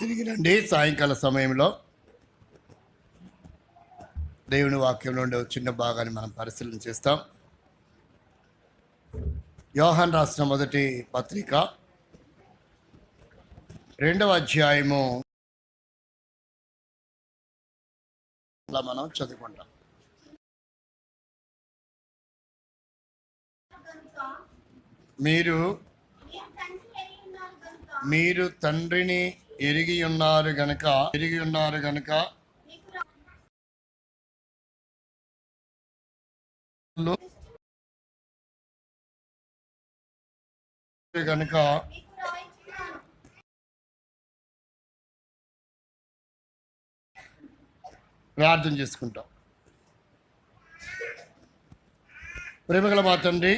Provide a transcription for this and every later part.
తిరిగి రండి. సాయంకాల సమయంలో దేవుని వాక్యం నుండి చిన్న భాగాన్ని మనం పరిశీలన చేస్తాం. యోహాను రాసిన మొదటి పత్రిక 2వ అధ్యాయము మనం చదువుకుంటాం. మీరు తండ్రిని ఎరిగి ఉన్నారు గనుక ప్రార్థన చేసుకుంటాం. ప్రేమగల మా తండ్రి,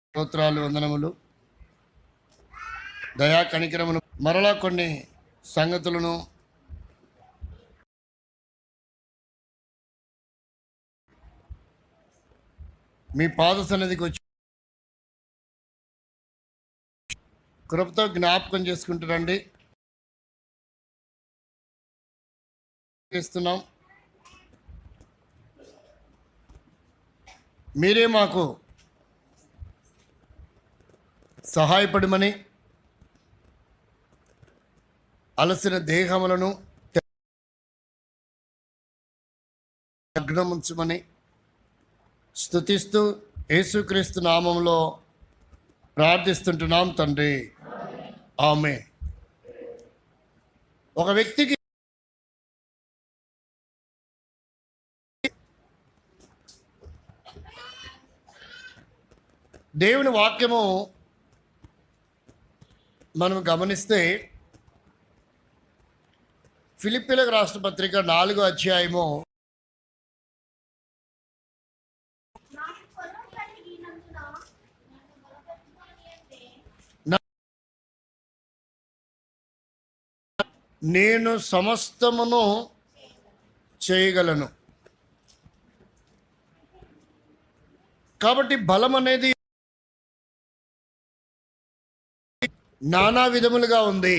స్తోత్రాలు, వందనములు, దయా కనికరమును, మరలా కొన్ని సంగతులను మీ పాద సన్నిధికి వచ్చి కృపతో జ్ఞాపకం చేసుకుంటారండి. చేస్తున్నాం. మీరే మాకు సహాయపడమని, అలసిన దేహములను లగ్నముంచమని స్తుతిస్తూ యేసుక్రీస్తు నామంలో ప్రార్థిస్తుంటున్నాం తండ్రి, ఆమేన్. ఒక వ్యక్తికి దేవుని వాక్యము మనం గమనిస్తే ఫిలిప్పీలకు రాసిన పత్రిక 4వ అధ్యాయము నేను సమస్తమును చేయగలను. కాబట్టి బలం అనేది నానా విధములుగా ఉంది.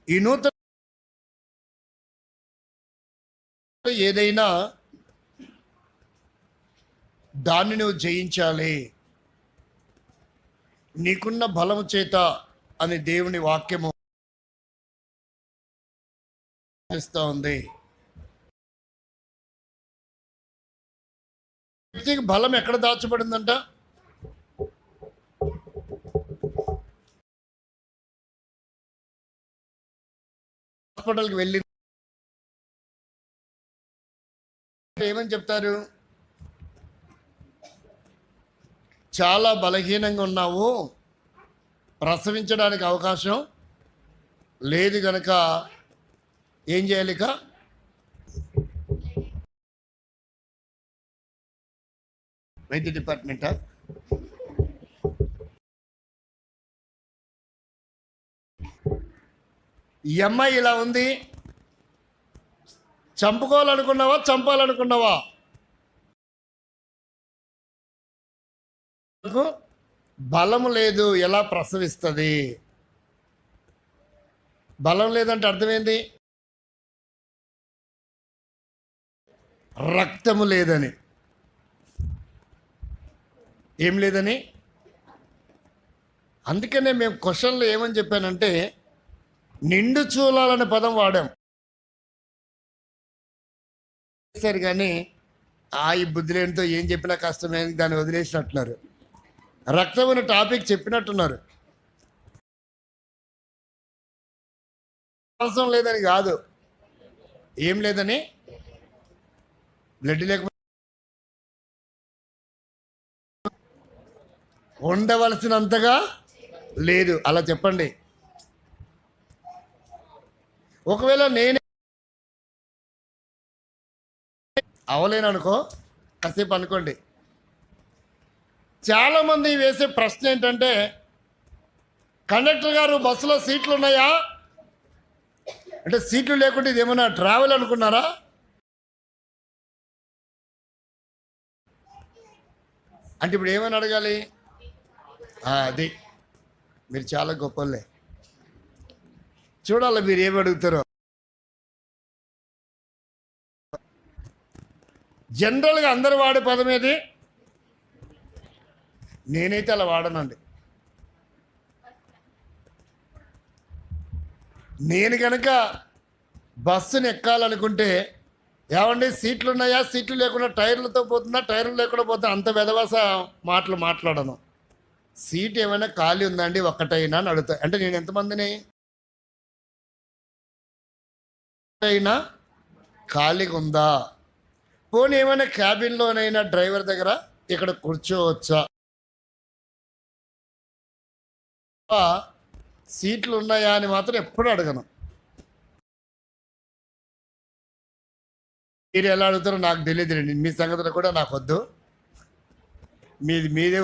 ఈ నూతన ఏదైనా దాన్ని నువ్వు జయించాలి, నీకున్న బలము చేత అని దేవుని వాక్యము ఇస్తూ ఉంది. వ్యక్తికి బలం ఎక్కడ దాచబడిందంట? హాస్పిటల్కి వెళ్ళి ఏమని చెప్తారు? చాలా బలహీనంగా ఉన్నావు, ప్రసవించడానికి అవకాశం లేదు కనుక ఏం చేయాలి? ఇక వైద్య డిపార్ట్మెంటా? ఈ అమ్మాయి ఇలా ఉంది, చంపుకోవాలనుకున్నావా, చంపాలనుకున్నావా? బలము లేదు, ఎలా ప్రసవిస్తుంది? బలం లేదంటే అర్థమైంది, రక్తము లేదని. ఏం లేదని. అందుకనే మేము క్వశ్చన్లో ఏమని చెప్పానంటే, నిండు చూలాలనే పదం వాడాం సరే, కానీ ఈ బుద్ధిలేనితో ఏం చెప్పినా కష్టమే, దాన్ని వదిలేసినట్టున్నారు. రక్తం అనే టాపిక్ చెప్పినట్టున్నారు. అవసరం లేదని కాదు, ఏం లేదని, బ్లడ్ లేకపోతే ఉండవలసినంతగా లేదు, అలా చెప్పండి. ఒకవేళ నేనే అవలేను అనుకో, కాసేపు అనుకోండి. చాలామంది వేసే ప్రశ్న ఏంటంటే, కండక్టర్ గారు బస్సులో సీట్లు ఉన్నాయా అంటే, సీట్లు లేకుండా ఇది ఏమన్నా ట్రావెల్ అనుకున్నారా? అంటే ఇప్పుడు ఏమని అడగాలి? అది మీరు చాలా గొప్పలే. చూడాలి మీరు ఏమి అడుగుతారో. జనరల్గా అందరు వాడే పదం ఏది? నేనైతే అలా వాడనండి. నేను కనుక బస్సుని ఎక్కాలనుకుంటే, ఏమండి సీట్లు ఉన్నాయా, సీట్లు లేకుండా టైర్లతో పోతున్నా, టైర్లు లేకుండా పోతున్నా, అంత వెధవాస మాటలు మాట్లాడను. సీట్ ఏమైనా ఖాళీ ఉందండి ఒక్కటైనా అని అడుగుతా. అంటే నేను ఎంతమందిని అయినా ఖాళీగా ఉందా, పోనీ ఏమైనా క్యాబిన్లోనైనా డ్రైవర్ దగ్గర ఇక్కడ కూర్చోవచ్చా, సీట్లు ఉన్నాయా అని మాత్రం ఎప్పుడు అడగను. మీరు ఎలా అడుగుతారో నాకు తెలియదులేండి, మీ సంగతులు కూడా నాకు వద్దు, మీదే.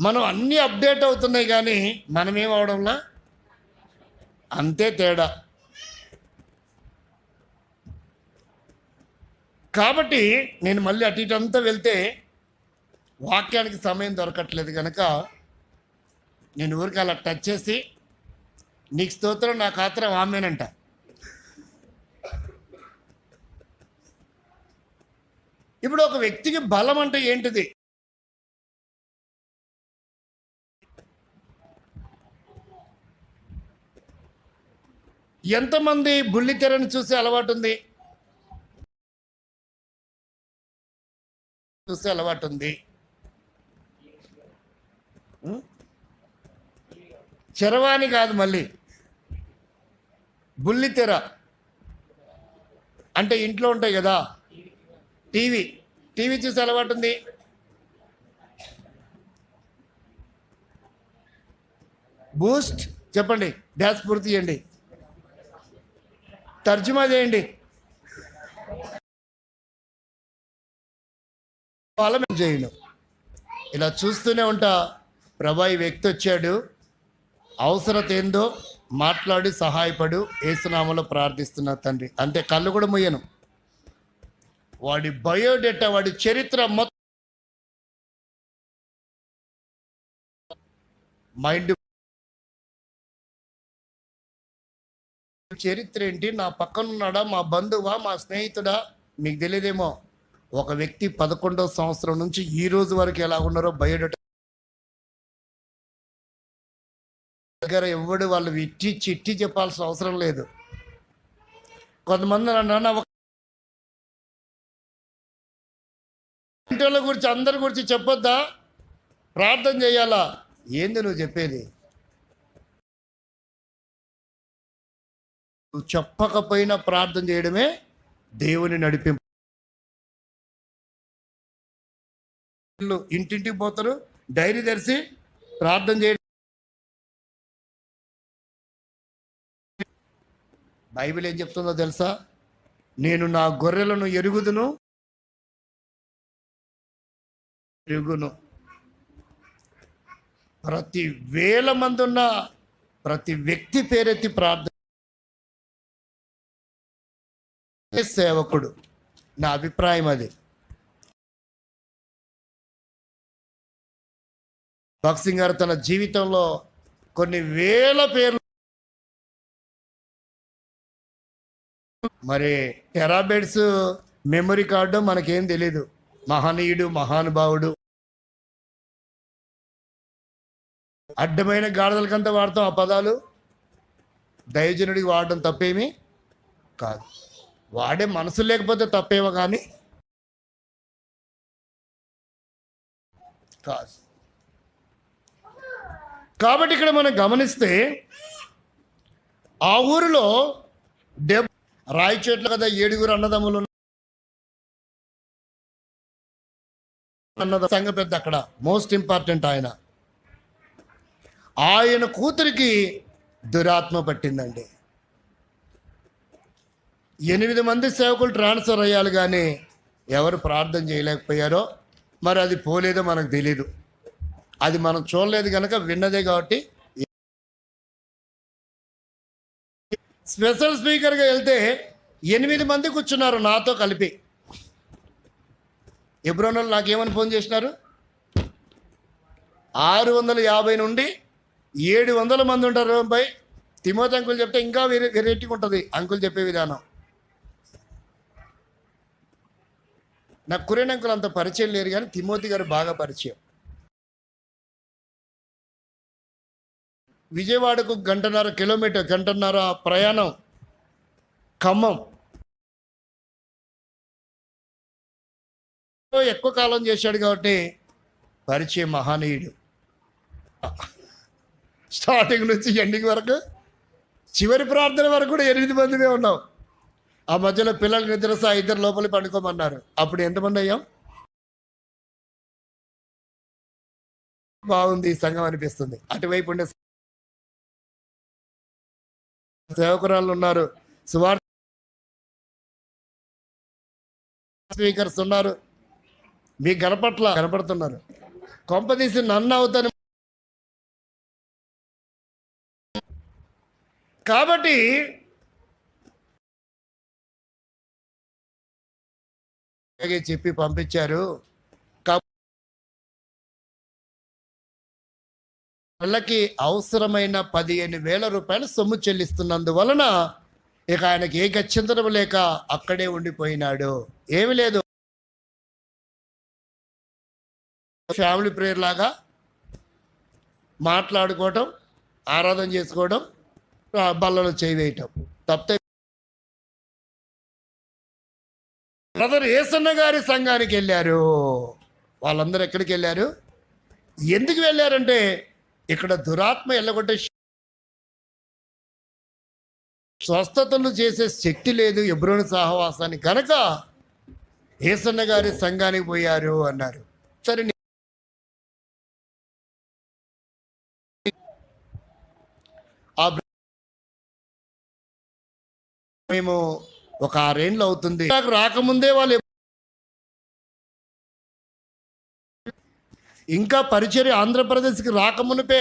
మనం అన్నీ అప్డేట్ అవుతున్నాయి కానీ మనం ఏం అవడంలా, అంతే తేడా. కాబట్టి నేను మళ్ళీ అటు ఇటు అంతా వెళ్తే వాక్యానికి సమయం దొరకట్లేదు కనుక నేను ఊరికి అలా టచ్ చేసి, నీకు స్తోత్రం నాకు ఆత్రం ఆమెనంట. ఇప్పుడు ఒక వ్యక్తికి బలం అంటే ఏంటిది? ఎంతమంది బుల్లితెరను చూసే అలవాటు ఉంది? చూసే అలవాటు ఉంది. చరవాణి కాదు, మళ్ళీ బుల్లితెర అంటే ఇంట్లో ఉంటాయి కదా, టీవీ చూసే అలవాటు ఉంది. బూస్ట్ చెప్పండి, డ్యాష్ పూర్తి చేయండి, తర్జుమా చేయండి. వాళ్ళ చేయను, ఇలా చూస్తూనే ఉంటా. ప్రభా ఈ వ్యక్తి వచ్చాడు, అవసరత ఏందో మాట్లాడి సహాయపడు, ఏసునామలో ప్రార్థిస్తున్నా తండ్రి, అంతే. కళ్ళు కూడా ముయ్యను. వాడి బయోడేటా, వాడి చరిత్ర మొత్తం మైండ్, చరిత్ర ఏంటి, నా పక్కన ఉన్నాడా, మా బంధువా, మా స్నేహితుడా, మీకు తెలియదేమో. ఒక వ్యక్తి 11వ సంవత్సరం నుంచి ఈ రోజు వరకు ఎలా ఉన్నారో బయోడేటా దగ్గర ఎవడు వాళ్ళు చిట్టి చెప్పాల్సిన అవసరం లేదు. కొంతమంది అన్న ఇంటి గురించి అందరి గురించి చెప్పొద్దా, ప్రార్థన చేయాలా? ఏంది నువ్వు చెప్పేది? నువ్వు చెప్పకపోయినా ప్రార్థన చేయడమే దేవుని నడిపింపు. ఇంటింటికి పోతారు, డైరీ తెరిచి ప్రార్థన చేయడం. బైబిల్ ఏం చెప్తుందో తెలుసా? నేను నా గొర్రెలను ఎరుగును. ప్రతి వేల మంది ఉన్న ప్రతి వ్యక్తి పేరెత్తి ప్రార్థన సేవకుడు, నా అభిప్రాయం అది. భక్సింగ్ గారు తన జీవితంలో కొన్ని వేల పేర్లు, మరి టెరాబైట్స్ మెమరీ కార్డు మనకేం తెలీదు. మహనీయుడు, మహానుభావుడు. అడ్డమైన గాడిదలకంతా వాడతాం ఆ పదాలు. దైవజనుడికి వాడడం తప్పేమీ కాదు, వాడే మనసు లేకపోతే తప్పేమో కానీ కాదు. కాబట్టి ఇక్కడ మనం గమనిస్తే ఆ ఊరిలో రాయి చెట్లు కదా, 7 అన్నదమ్ములు సంఘ పెద్ద, అక్కడ మోస్ట్ ఇంపార్టెంట్ ఆయన కూతురికి దురాత్మ పట్టిందండి. 8 మంది సేవకులు ట్రాన్స్ఫర్ అయ్యాలి కానీ ఎవరు ప్రార్థన చేయలేకపోయారో, మరి అది పోలేదో మనకు తెలీదు. అది మనం చూడలేదు కనుక విన్నదే. కాబట్టి స్పెషల్ స్పీకర్గా వెళ్తే 8 మంది కూర్చున్నారు నాతో కలిపి. ఎబ్రోనోళ్ళు నాకేమని ఫోన్ చేసినారు, 650 నుండి 700 మంది ఉంటారు బై. తిమోతి అంకుల్ చెప్తే ఇంకా వెరైటీగా ఉంటుంది అంకుల్ చెప్పే విధానం. నాకు కురేన్ అంకుల్ అంత పరిచయం లేరు, కానీ తిమోతి గారు బాగా పరిచయం. విజయవాడకు గంటన్నర ప్రయాణం, ఖమ్మం. ఎక్కువ కాలం చేశాడు కాబట్టి పరిచయం, మహానీయుడు. స్టార్టింగ్ నుంచి ఎండింగ్ వరకు, చివరి ప్రార్థన వరకు కూడా 8 మందిమే ఉన్నాం. ఆ మధ్యలో పిల్లలు నిద్రసా 2 లోపలి పండుకోమన్నారు. అప్పుడు ఎంతమంది అయ్యాం? బాగుంది ఈ సంఘం అనిపిస్తుంది. అటువైపు ఉండే సేవకురాళ్ళు ఉన్నారు, సువార్త స్పీకర్స్ ఉన్నారు, మీ కనపడుతున్నారు. కొంపదీసి నన్ను అవుతాను. కాబట్టి చెప్పి పంపించారు. వాళ్ళకి అవసరమైన 15,000 రూపాయలు సొమ్ము చెల్లిస్తున్నందువలన ఇక ఆయనకి ఏ గత్యంతరం లేక అక్కడే ఉండిపోయినాడు. ఏమి లేదు, ఫ్యామిలీ ప్రేయర్ లాగా మాట్లాడుకోవటం, ఆరాధన చేసుకోవడం, బల్లలో చేయి వేయటం తప్పితే. బ్రదర్ ఏసన్న గారి సంఘానికి వెళ్ళారు. వాళ్ళందరూ ఎక్కడికి వెళ్ళారు, ఎందుకు వెళ్ళారంటే ఇక్కడ దురాత్మ ఎల్లగొట్టే స్వస్థతలు చేసే శక్తి లేదు ఎబ్రోను సహవాసానికి, కనుక ఏసన్న గారి సంఘానికి పోయారు అన్నారు. సరే, మేము ఒక 6 ఏళ్ళు అవుతుంది రాకముందే వాళ్ళు ఇంకా పరిచర్య ఆంధ్రప్రదేశ్కి రాకమునిపే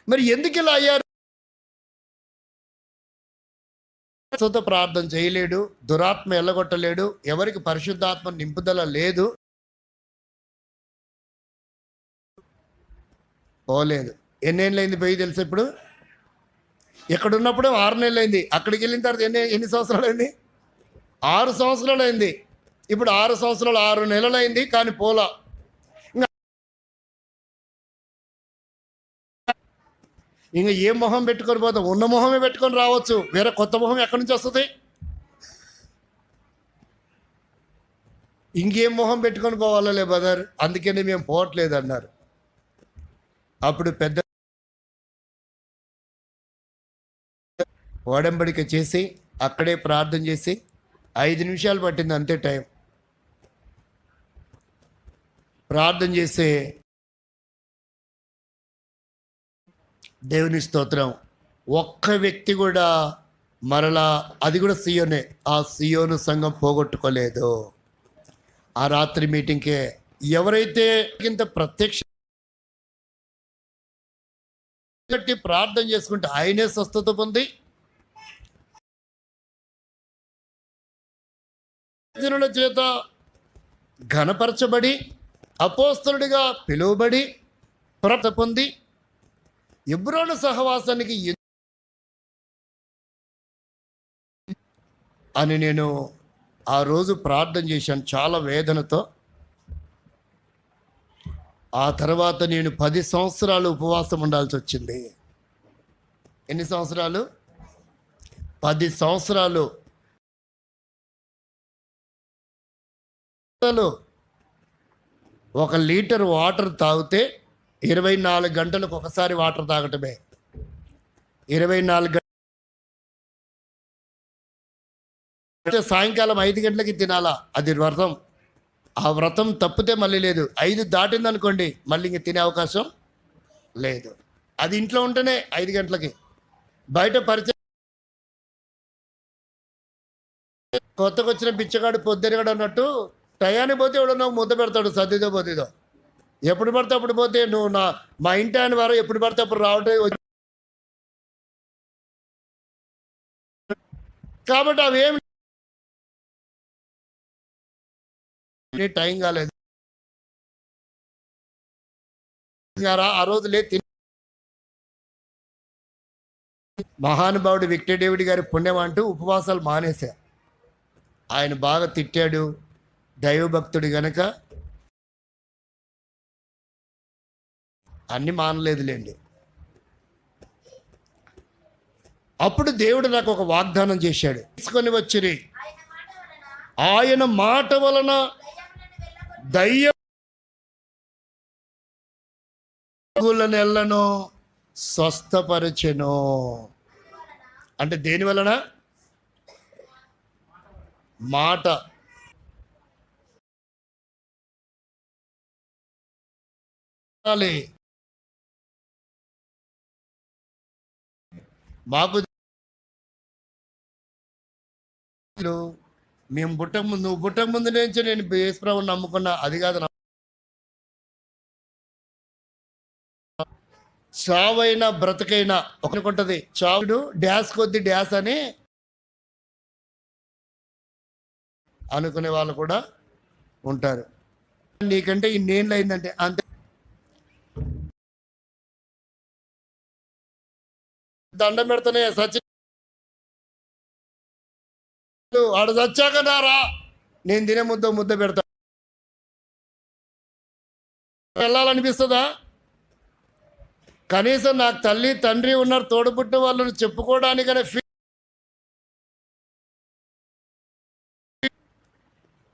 మరి ఎందుకు ఇలా అయ్యారు? ప్రార్థన చేయలేడు, దురాత్మ ఎల్లగొట్టలేడు, ఎవరికి పరిశుద్ధాత్మ నింపుదల లేదు, పోలేదు. ఎన్నేళ్ళైంది పోయి తెలుసు? ఇప్పుడు ఎక్కడున్నప్పుడు 6 నెలలు అయింది, అక్కడికి వెళ్ళిన తర్వాత ఎన్ని సంవత్సరాలు అయింది? 6 సంవత్సరాలు అయింది. ఇప్పుడు 6 సంవత్సరాలు 6 నెలలు అయింది, కానీ పోలా. ఇంకా ఏ మొహం పెట్టుకొని పోతాం? ఉన్న మొహమే పెట్టుకొని రావచ్చు, వేరే కొత్త మొహం ఎక్కడి నుంచి వస్తుంది? ఇంకేం మొహం పెట్టుకొని పోవాలలే బ్రదర్, అందుకని మేము పోవట్లేదు అన్నారు. అప్పుడు పెద్ద ఓడంబడిక చేసి అక్కడే ప్రార్థన చేసి 5 నిమిషాలు పట్టింది అంతే టైం. ప్రార్థన చేసే దేవుని స్తోత్రం, ఒక్క వ్యక్తి కూడా మరలా, అది కూడా సియోనే, ఆ సియోను సంఘం పోగొట్టుకోలేదు. ఆ రాత్రి మీటింగ్కే ఎవరైతే ఇంత ప్రత్యక్ష ప్రార్థన చేసుకుంటే ఆయనే స్వస్థత పొంది జనుల చేత ఘనపరచబడి అపోస్తలుడిగా పిలువబడి ప్రత పొంది ఎబ్రోను సహవాసానికి అని నేను ఆ రోజు ప్రార్థన చేశాను చాలా వేదనతో. ఆ తర్వాత నేను 10 సంవత్సరాలు ఉపవాసం ఉండాల్సి వచ్చింది. ఎన్ని సంవత్సరాలు? 10 సంవత్సరాలు. 1 లీటర్ వాటర్ తాగితే 24 గంటలకు ఒకసారి వాటర్ తాగటమే. 24 గంటలు సాయంకాలం 5 గంటలకి తినాలా, అది వ్రతం. ఆ వ్రతం తప్పితే మళ్ళీ లేదు. 5 దాటిందనుకోండి మళ్ళీ ఇంక తినే అవకాశం లేదు. అది ఇంట్లో ఉంటేనే 5 గంటలకి. బయట పరిచయం కొత్తగా వచ్చిన బిచ్చగాడు పొద్దునగాడు అన్నట్టు టయానికి పోతే ఎవడో ముద్ద పెడతాడు, సర్దిదో పోతేదో. ఎప్పుడు పడితే అప్పుడు పోతే నువ్వు మా ఇంటి ఆయన వారు ఎప్పుడు పడితే అప్పుడు రావటం. కాబట్టి అవేమి టైం కాలేదు. ఆ రోజులే మహానుభావుడు విక్టర్ డేవిడ్ గారి పుణ్యం అంటూ ఉపవాసాలు మానేశా. ఆయన బాగా తిట్టాడు, దైవభక్తుడు గనక అన్ని మానలేదులేండి. అప్పుడు దేవుడు నాకు ఒక వాగ్దానం చేశాడు. తీసుకొని వచ్చిరి ఆయన మాట వలన దయ్యములను స్వస్థపరచెను. అంటే దేని వలన? మాట. మాకు మేము నువ్వు పుట్టక ముందు నుంచి నేను యేసుప్రభువుని నమ్ముకున్నా, అది కాదు. చావైనా బ్రతకైనా ఒకనుకుంటది, చావుడు డ్యాస్ కొద్ది డ్యాస్ అని అనుకునే వాళ్ళు కూడా ఉంటారు. నీకంటే ఇన్నేళ్ళు అయిందంటే అంతే. దండం పెడుతూనే సచి ఆడ చచ్చాక నారా నేను తినే ముద్ద పెడతా. వెళ్ళాలనిపిస్తుందా? కనీసం నాకు తల్లి తండ్రి ఉన్నారు, తోడుపుట్టిన వాళ్ళని చెప్పుకోవడానికనే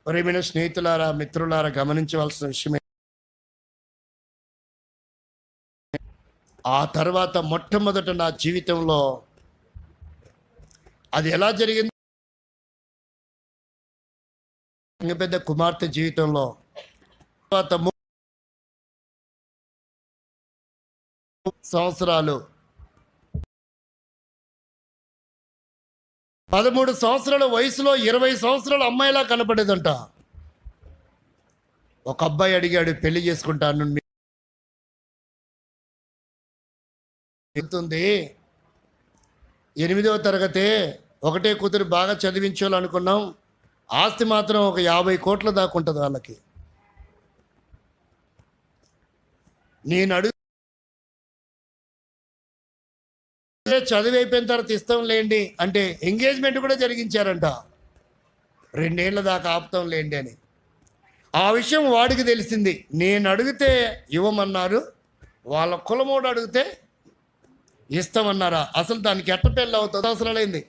ప్రియమైన స్నేహితులారా, మిత్రులారా, గమనించవలసిన విషయమే. ఆ తర్వాత మొట్టమొదట నా జీవితంలో అది ఎలా జరిగింది? పెద్ద కుమార్తె జీవితంలో తర్వాత సంవత్సరాలు 13 సంవత్సరాల వయసులో 20 సంవత్సరాల అమ్మాయిలా కనపడేదంట. ఒక అబ్బాయి అడిగాడు, పెళ్లి చేసుకుంటాను. 8వ తరగతి, ఒకటే కూతురు, బాగా చదివించాలనుకున్నాం. ఆస్తి మాత్రం ఒక 50 కోట్ల దాకా ఉంటుంది వాళ్ళకి. నేను అడుగు చదివి అయిపోయిన తర్వాత ఇస్తాం లేండి అంటే ఎంగేజ్మెంట్ కూడా జరిగించారంట. 2 ఏళ్ల దాకా ఆపుతాం లేండి అని. ఆ విషయం వాడికి తెలిసింది. నేను అడిగితే ఇవ్వమన్నారు, వాళ్ళ కులమోడు అడిగితే ఇస్తామన్నారా? అసలు దానికి ఎట్ట పెళ్ళి అవుతుంది? అవసరాలైంది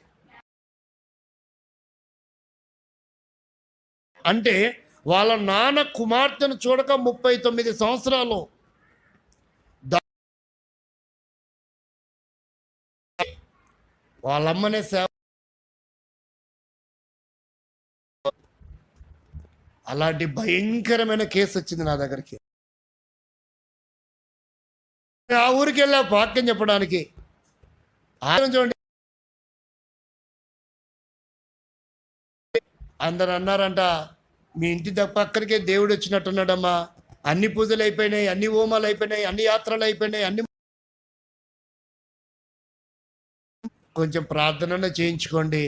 అంటే వాళ్ళ నాన్న కుమార్తెను చూడక 39 సంవత్సరాలు వాళ్ళమ్మనే సేవ. అలాంటి భయంకరమైన కేసు వచ్చింది నా దగ్గరికి. ఆ ఊరికి వెళ్ళా వాక్యం చెప్పడానికి. చూడండి, అందరు అన్నారంట, మీ ఇంటి పక్కరికే దేవుడు వచ్చినట్టున్నాడమ్మా, అన్ని పూజలు అయిపోయినాయి, అన్ని హోమాలు అయిపోయినాయి, అన్ని యాత్రలు అయిపోయినాయి, అన్ని కొంచెం ప్రార్థన చేయించుకోండి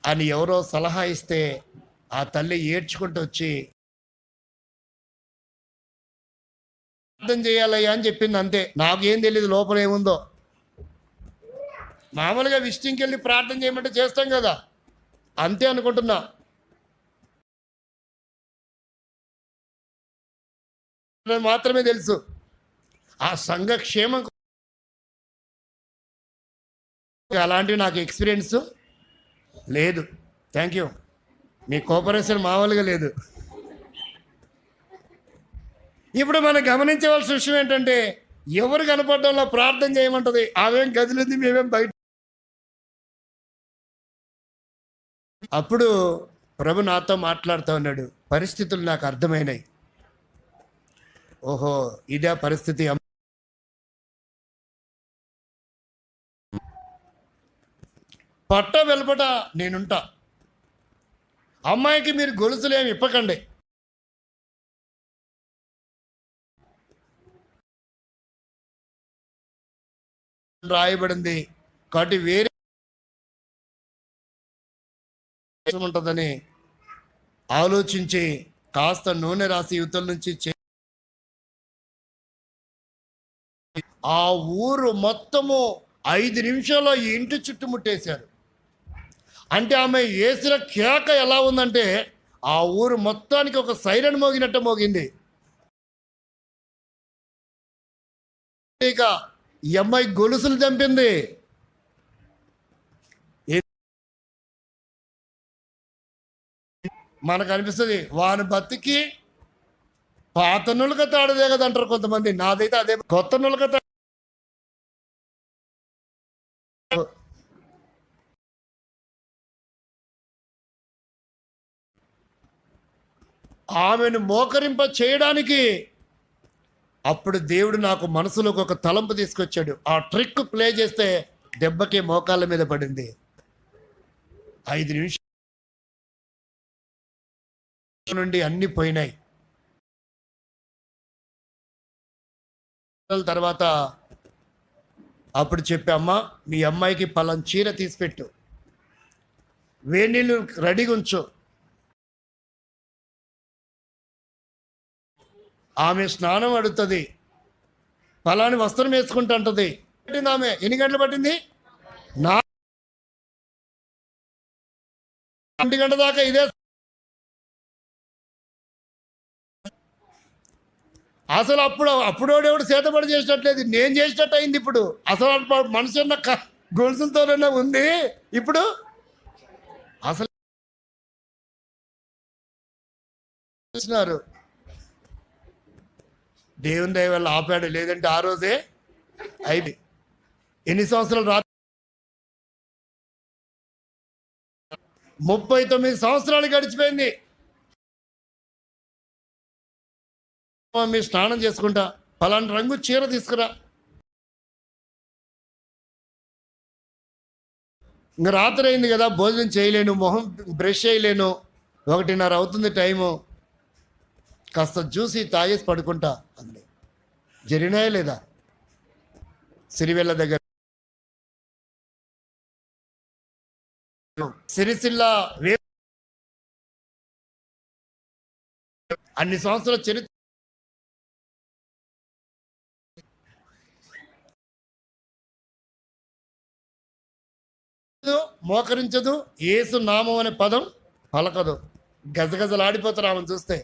అని ఎవరో సలహా ఇస్తే ఆ తల్లి ఏడ్చుకుంటూ వచ్చి ప్రార్థన చేయాలయ్యా అని చెప్పింది. అంతే. నాకేం తెలియదు లోపల ఏముందో. మామూలుగా విష్ణుకి వెళ్ళి ప్రార్థన చేయమంటే చేస్తాం కదా, అంతే అనుకుంటున్నా. మాత్రమే తెలుసు. ఆ సంఘక్షేమం అలాంటివి నాకు ఎక్స్పీరియన్స్ లేదు. Thank you. మీ కోఆపరేషన్ మామూలుగా లేదు. ఇప్పుడు మనం గమనించవలసిన విషయం ఏంటంటే, ఎవరు కనపడడంలో ప్రార్థన చేయమంటది. ఆమెం గదిలింది, మేమేం బయట. అప్పుడు ప్రభు నాతో మాట్లాడుతూ ఉన్నాడు. పరిస్థితులు నాకు అర్థమైనాయి. ఓహో, ఇదే పరిస్థితి. పట్ట వెలుపట నేనుంటా. అమ్మాయికి మీరు గొలుసులేమి ఇప్పకండి. రాయబడింది కాబట్టి వేరే ఉంటుందని ఆలోచించి కాస్త నూనె రాసి యువతల నుంచి ఆ ఊరు మొత్తము 5 నిమిషాల్లో ఈ ఇంటి చుట్టుముట్టేశారు. అంటే ఆమె వేసిన కేక ఎలా ఉందంటే ఆ ఊరు మొత్తానికి ఒక సైరన్ మోగినట్టు మోగింది. ఇక ఈ అమ్మాయి గొలుసులు చంపింది. మనకు అనిపిస్తుంది వాని బతికి పాత నులక తాడదే కదా అంటారు కొంతమంది. నాదైతే అదే కొత్త నులక తాడు. ఆమెను మోకరింప చేయడానికి అప్పుడు దేవుడు నాకు మనసులోకి ఒక తలంపు తీసుకొచ్చాడు. ఆ ట్రిక్ ప్లే చేస్తే దెబ్బకి మోకాళ్ళ మీద పడింది. 5 నిమిషాల నుండి అన్ని పోయినాయి. తర్వాత అప్పుడు చెప్పామ్మా, మీ అమ్మాయికి పలానా చీర తీసిపెట్టు, వేడి నీళ్ళు రెడీగా ఉంచు, ఆమె స్నానం అడుగుతుంది, పలాని వస్త్రం వేసుకుంటూ ఉంటుంది. ఆమె ఎన్ని గంటలు పట్టింది? 4 గంటల దాకా ఇదే. అసలు అప్పుడోడెవడు చేతబడి చేసినట్లేదు, నేను చేసినట్టు అయింది. ఇప్పుడు అసలు మనిషి అన్న గొలుసులతోనే ఉంది. ఇప్పుడు అసలు దేవుని దయ వల్ల ఆపాడు, లేదంటే ఆ రోజే అయింది. ఎన్ని సంవత్సరాలు 39 సంవత్సరాలు గడిచిపోయింది. మీరు స్నానం చేసుకుంటా, పలానా రంగు చీర తీసుకురా. ఇంకా రాత్రి అయింది కదా, భోజనం చేయలేను, మొహం బ్రష్ చేయలేను, 1:30 అవుతుంది టైము, కాస్త జ్యూసి తాగేసి పడుకుంటా అంది. జరిగినాయా లేదా? సిరివెల్ల దగ్గర సిరిసిల్ల అన్ని సంవత్సరాల చరిత్ర మోకరించదు, యేసు నామం అనే పదం పలకదు. గజగజలాడిపోతారు ఆమెను చూస్తే.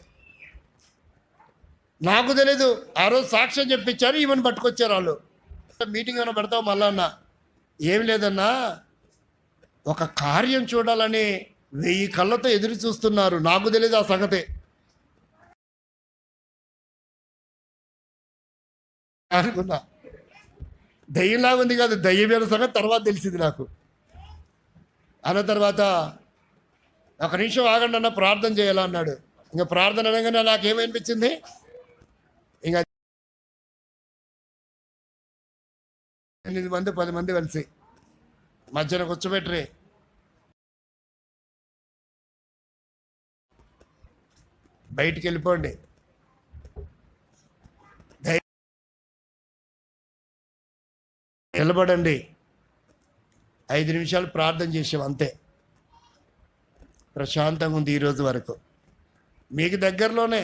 నాకు తెలీదు, ఆ రోజు సాక్ష్యం చెప్పించారు, ఈమెను పట్టుకొచ్చారు వాళ్ళు. మీటింగ్ ఏమైనా పెడతావు మళ్ళా అన్న? ఏం లేదన్నా, ఒక కార్యం చూడాలని 1000 కళ్ళతో ఎదురు చూస్తున్నారు. నాకు తెలీదు ఆ సంగతే అనుకున్నా. దయ్యంలాగా ఉంది కాదు, దయ్యమైన సంగతి తర్వాత తెలిసింది నాకు. అన్న తర్వాత 1 నిమిషం ఆగండి అన్న, ప్రార్థన చేయాలా అన్నాడు. ఇంకా ప్రార్థన అనగానే నాకేమనిపించింది, ఇంకా 8 మంది 10 మంది కలిసి మధ్యన కూర్చోబెట్టరే, బయటికి వెళ్ళిపోండి, నిలబడండి, 5 నిమిషాలు ప్రార్థన చేసాం అంతే. ప్రశాంతంగా ఉంది ఈరోజు వరకు. మీకు దగ్గరలోనే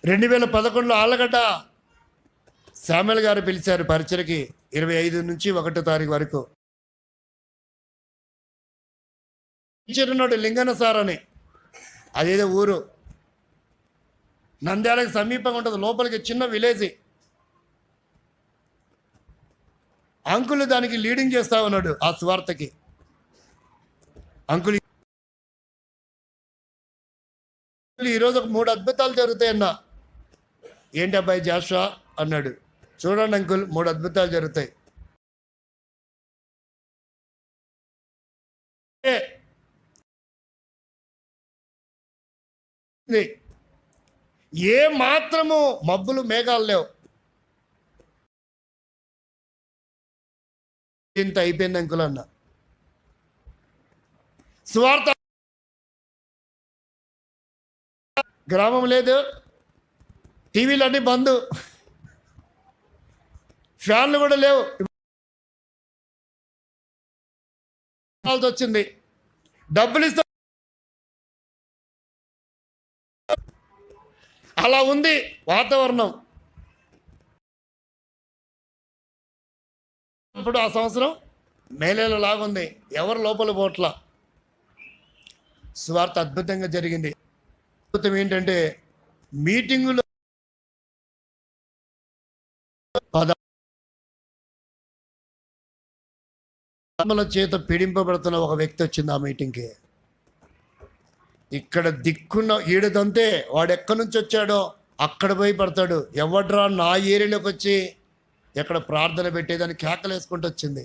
2011లో ఆళ్ళగడ్డ శామ్యుల్ గారు పిలిచారు పరిచయకి, 25 నుంచి 1వ తారీఖు వరకు. చిరునాడు లింగన్న సార్ అని, అదేదో ఊరు నంద్యాలకు సమీపంగా ఉంటుంది, లోపలికి చిన్న విలేజ్. అంకుల్ దానికి లీడింగ్ చేస్తా ఉన్నాడు ఆ సువార్తకి. అంకుల్ ఈరోజు ఒక 3 అద్భుతాలు జరుగుతాయన్నా. ఏంటి అబ్బాయి జాషువా అన్నాడు. చూడండి అంకుల్, 3 అద్భుతాలు జరుగుతాయి. ఏ మాత్రము మబ్బులు మేఘాలు లేవు. ఇంత అయిపోయింది అంకుల్ అన్న. సువార్త గ్రామం లేదు, టీవీలు అన్నీ బంద్, ఫ్యాన్లు కూడా లేవు. వచ్చింది డబ్బులు ఇస్తా. అలా ఉంది వాతావరణం. ఇప్పుడు ఆ సంవత్సరం మేలేలో లాగుంది, ఎవరు లోపల పోట్ల. సువార్త అద్భుతంగా జరిగింది. అద్భుతం ఏంటంటే మీటింగులో చేత పీడింపబడుతున్న ఒక వ్యక్తి వచ్చింది ఆ మీటింగ్కి. ఇక్కడ దిక్కున్న ఈడదంతే, వాడు ఎక్కడి నుంచి వచ్చాడో అక్కడ పోయి పడతాడు. ఎవడ్రా నా ఏరియాలోకి వచ్చి ఎక్కడ ప్రార్థన పెట్టేదాన్ని కేకలేసుకుంటూ వచ్చింది.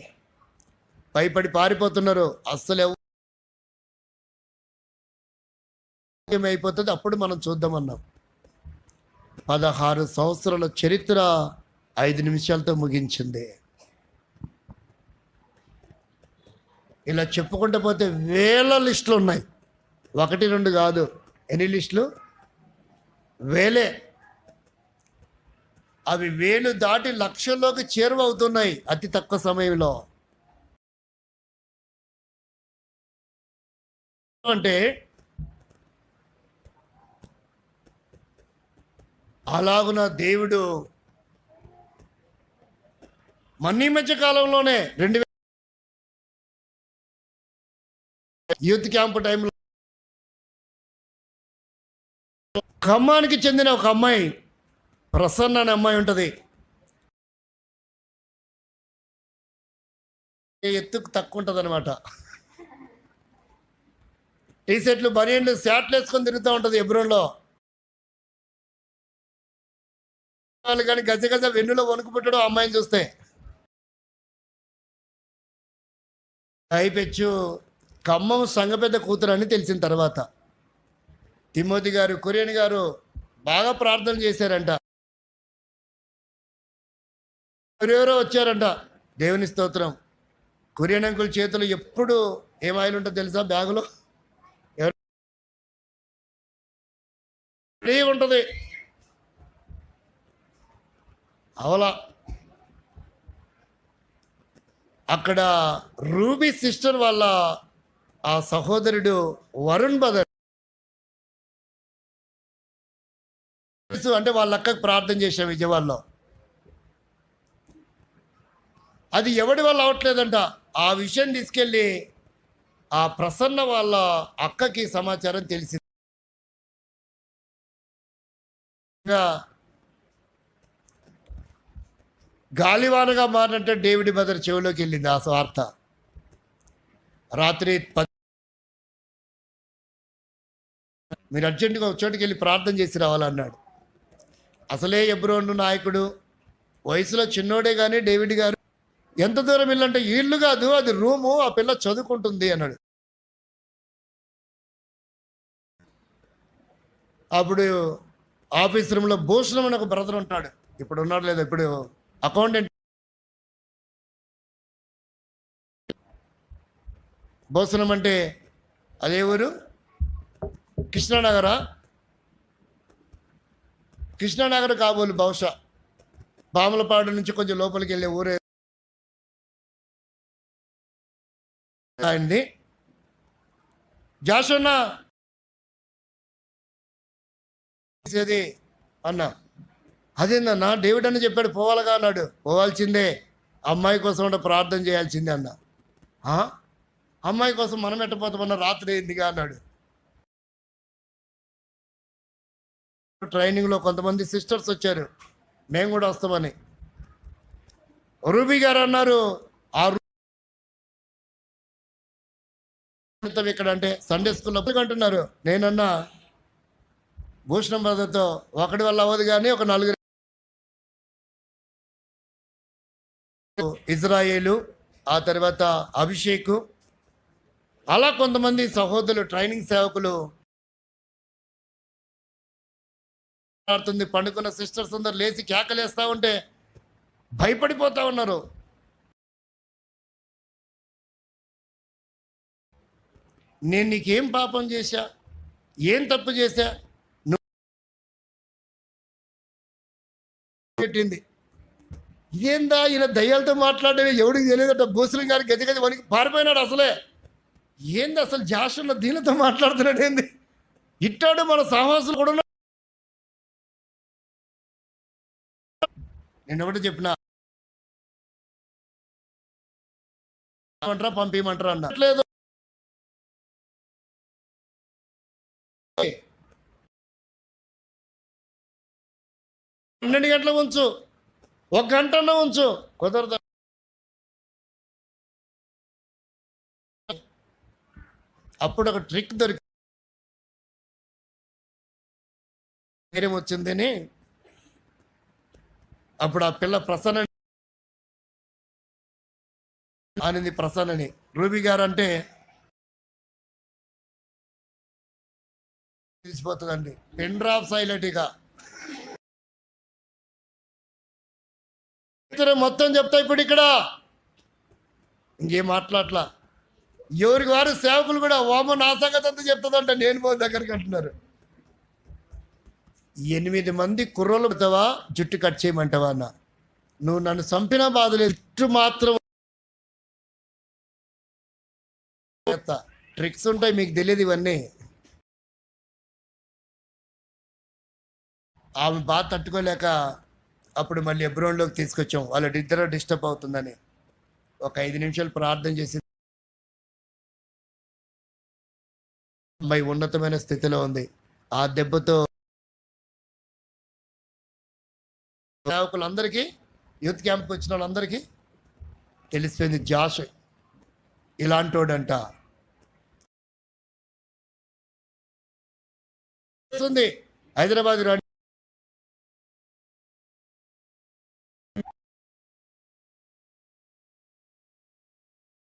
భయపడి పారిపోతున్నారు. అస్సలు ఏమైపోతుంది అప్పుడు మనం చూద్దామన్నాం. 16 సంవత్సరాల చరిత్ర 5 నిమిషాలతో ముగించింది. ఇలా చెప్పుకుంటూ పోతే వేల లిస్టులు ఉన్నాయి, 1, 2 కాదు. ఎన్ని లిస్టులు? వేలే. అవి వేలు దాటి లక్షల్లోకి చేరువవుతున్నాయి అతి తక్కువ సమయంలో. అంటే అలాగున దేవుడు ఈ మధ్య కాలంలోనే 2000 యూత్ క్యాంప్ టైంలో ఖమ్మానికి చెందిన ఒక అమ్మాయి, ప్రసన్న అనే అమ్మాయి ఉంటుంది. ఎత్తుకు తక్కువ ఉంటుంది అనమాట. టీషర్ట్లు, బనియన్లు, షార్ట్లు వేసుకొని తిరుగుతూ ఉంటుంది ఎబ్రోన్లో. కానీ గజ గజ వెన్నులో వణుకు పుట్టడం అమ్మాయిని చూస్తే. అయిపెచ్చు ఖమ్మం సంఘ పెద్ద కూతురు అని తెలిసిన తర్వాత తిమోతి గారు, కొరియన్ గారు బాగా ప్రార్థన చేశారంట. ఎవరెవరో వచ్చారంట. దేవుని స్తోత్రం. కొరియన్ అంకుల్ చేతులు ఎప్పుడు ఏం ఆయిల్ ఉంటుందో తెలుసా? బ్యాగులో ఉంటుంది. అవలా అక్కడ రూబీ సిస్టర్ వాళ్ళ ఆ సహోదరుడు వరుణ్ బదర్ అంటే వాళ్ళ అక్కకు ప్రార్థన చేశాం విజయవాడలో. అది ఎవడి వల్ల అవట్లేదంట. ఆ విషయం తీసుకెళ్ళి ఆ ప్రసన్న వాళ్ళ అక్కకి సమాచారం తెలిసింది. గాలివానగా మారినట్టే డేవిడ్ మదర్ చెవిలోకి వెళ్ళింది ఆ వార్త. రాత్రి మీరు అర్జెంటుగా ఒక చోటుకి వెళ్ళి ప్రార్థన చేసి రావాలన్నాడు. అసలే ఎబ్రోను నాయకుడు, వయసులో చిన్నోడే కానీ డేవిడ్ గారు. ఎంత దూరం వెళ్ళంటే ఇల్లు కాదు, అది రూము, ఆ పిల్ల చదువుకుంటుంది అన్నాడు. అప్పుడు ఆఫీస్ రూమ్లో భూషణం అని ఒక బ్రదర్ ఉంటాడు. ఇప్పుడు ఉన్నాడు లేదా, ఇప్పుడు అకౌంటెంట్. భూషణం అంటే అదే ఊరు? కృష్ణానగరా? కృష్ణానగర్ కాబోలు, బహుశా పాములపాడు నుంచి కొంచెం లోపలికి వెళ్ళే ఊరే ఆయనది. జాషన్న అన్న, అదేందన్నా డేవిడ్ అని చెప్పాడు, పోవాలిగా అన్నాడు. పోవాల్సిందే, అమ్మాయి కోసం ప్రార్థన చేయాల్సిందే అన్న. అమ్మాయి కోసం మనం ఎట్టపోతామన్న, రాత్రి అయిందిగా అన్నాడు. ట్రైనింగ్లో కొంతమంది సిస్టర్స్ వచ్చారు, మేము కూడా వస్తామని. రూబీ గారు అన్నారు, ఆ ఇక్కడ అంటే సండే స్కూల్లో అంటున్నారు. నేనన్నా భూషణం బ్రదర్తో ఒకటి వల్ల అవ్వదు కానీ ఒక 4 ఇజ్రాయేలు, ఆ తర్వాత అభిషేక్, అలా కొంతమంది సహోదరులు ట్రైనింగ్ సేవకులు. పండుకున్న సిస్టర్స్ అందరు లేచి కేకలేస్తా ఉంటే భయపడిపోతా ఉన్నారు. నేను నీకేం పాపం చేశా, ఏం తప్పు చేశా? పెట్టింది ఇదేందా, ఇలా దయ్యాలతో మాట్లాడేవి ఎవడికి తెలియదట. భూసలం గారి గజ గజ వనికి పారిపోయినాడు. అసలే ఏంది అసలు జాషున్న దీనితో మాట్లాడుతున్నాడు ఏంది? ఇట్టాడు మన సాహసులు కూడా నేను ఒకటి చెప్పిన పంపించమంటారా అన్న లేదు. 12 గంటలు ఉంచు, 1 గంటన్నా ఉంచు, కుదరదు. అప్పుడు ఒక ట్రిక్ దొరికి ధైర్యం వచ్చిందని అప్పుడు ఆ పిల్ల ప్రసన్న అనింది. ప్రసన్నని రూబీ గారు అంటే తెలిసిపోతుందండి. పెన్ డ్రాప్ సైలెంట్గా మొత్తం చెప్తా. ఇప్పుడు ఇక్కడ ఇంకేం మాట్లాడలా. ఎవరికి వారు సేవకులు కూడా ఓమ నా సంగతి అంతా చెప్తుందంట, నేను పో దగ్గరికి అంటున్నారు. 8 మంది కుర్రోళ్ళు పెడతావా, జుట్టు కట్ చేయమంటావా అన్న. నువ్వు నన్ను చంపినా బాధలేదు, జుట్టు మాత్రం ట్రిక్స్ ఉంటాయి, మీకు తెలియదు ఇవన్నీ. ఆమె బాధ తట్టుకోలేక అప్పుడు మళ్ళీ ఎబ్రోన్లోకి తీసుకొచ్చాం. వాళ్ళిద్దరూ డిస్టర్బ్ అవుతుందని ఒక 5 నిమిషాలు ప్రార్థన చేసి అమ్మాయి ఉన్నతమైన స్థితిలో ఉంది. ఆ దెబ్బతో సేవకులందరికీ, యూత్ క్యాంప్కి వచ్చిన వాళ్ళందరికీ తెలిసిపోయింది జాష్ ఇలాంటోడంట. హైదరాబాద్ రండి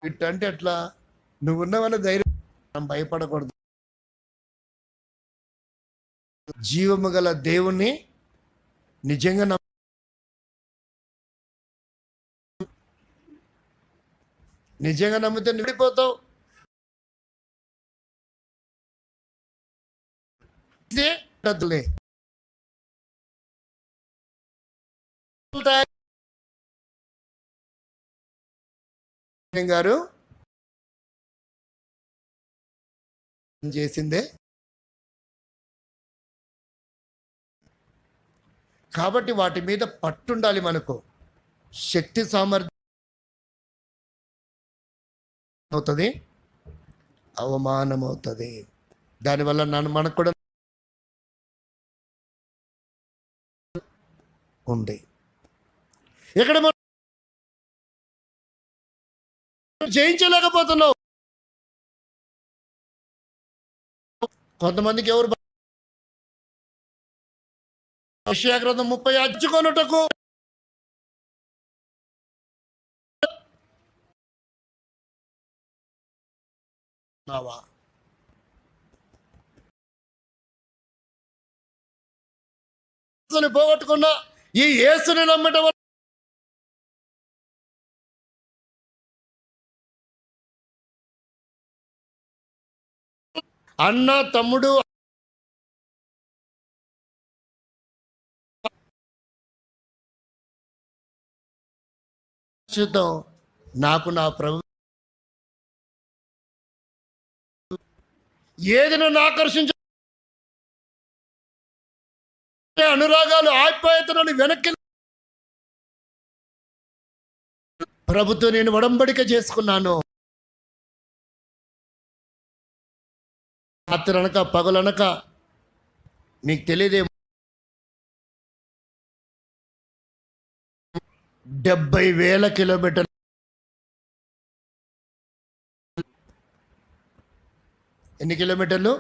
ఇట్టంటే ఎట్లా? నువ్వు ఉన్నవన్న ధైర్యం, మనం భయపడకూడదు. జీవము గల దేవుణ్ణి నిజంగా నమ్మితే నిండిపోతావు. గారు చేసిందే కాబట్టి వాటి మీద పట్టుండాలి మనకు. శక్తి సామర్థ్యం అవుతుంది, అవమానం అవుతుంది. దానివల్ల మనకు కూడా ఉంది. ఇక్కడ జయించలేకపోతున్నావు. కొంతమందికి ఎవరు యెషయా గ్రంథం 30 అచ్చుకొనుటకు పోగొట్టుకున్న ఈ యేసుని నమ్మటం అన్న తమ్ముడు నాకు నా ప్రభు ఏది నన్ను ఆకర్షించ అనురాగాలు ఆప్యాయతలను వెనక్కి ప్రభుతో నేను ఒడంబడిక చేసుకున్నాను. రాత్రనక పగలనక మీకు తెలియదేమో 70,000 కిలోమీటర్లు ఎన్ని కిలోమీటర్లు?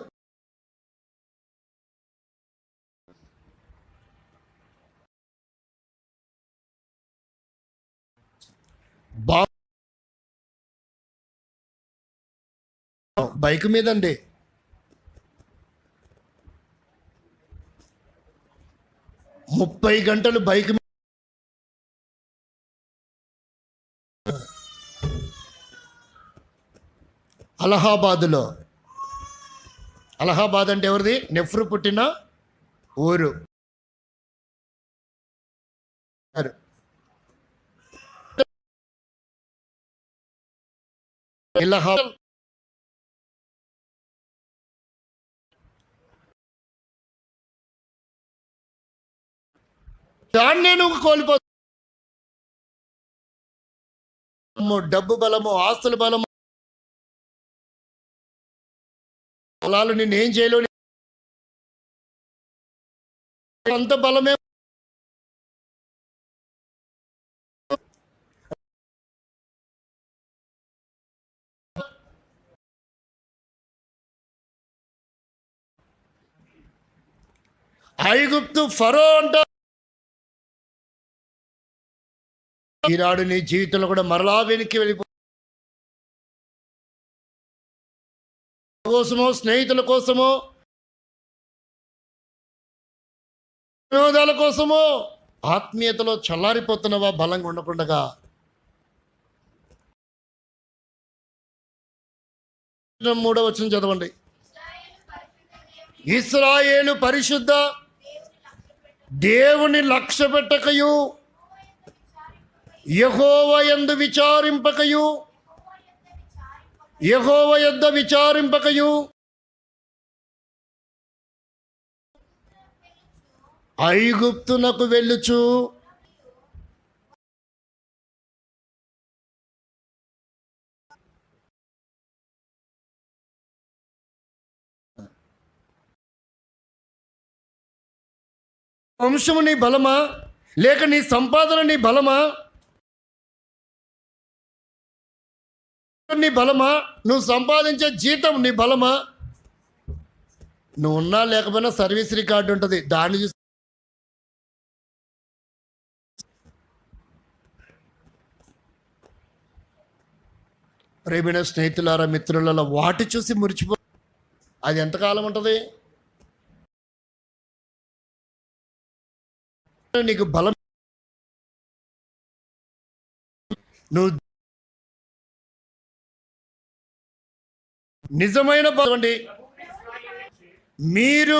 బైక్ మీదండి. ముప్పై గంటలు బైక్ అలహాబాద్లో. అలహాబాద్ అంటే ఎవరిది? నెహ్రూ పుట్టిన ఊరు. దాన్నే నువ్వు కోల్పోతావు. డబ్బు బలము, ఆస్తుల బలము, పొలాలు నిన్నేం చేయలేవు. అంత బలమే ఐగుప్తు ఫరో అంట. ఈనాడు నీ జీవితంలో కూడా మరలా వెనక్కి వెళ్ళిపో కోసమో, స్నేహితుల కోసమో, వినోదాల కోసమో ఆత్మీయతలో చల్లారిపోతున్నవా? బలంగా ఉండకుండగా 3వ వచనం చదవండి. ఇశ్రాయేలు పరిశుద్ధ దేవుని లక్ష్య పెట్టకయు, యెహోవా యందు విచారింపకయు, యెహోవా యొద్ద విచారింపకయు, ఐగుప్తునకు వెళ్ళుచు వంశము నీ బలమా, లేక నీ సంపాదన నీ బలమా? నీ బలమా? నువ్వు సంపాదించే జీతం నీ బలమా? నువ్వు ఉన్నా లేకపోయినా సర్వీస్ రికార్డు ఉంటుంది, దాన్ని చూసి ప్రేమైన స్నేహితులారా, మిత్రులలో వాటి చూసి మురిచిపో. అది ఎంతకాలం ఉంటుంది? నీకు బలం, నువ్వు నిజమైన బలం. మీరు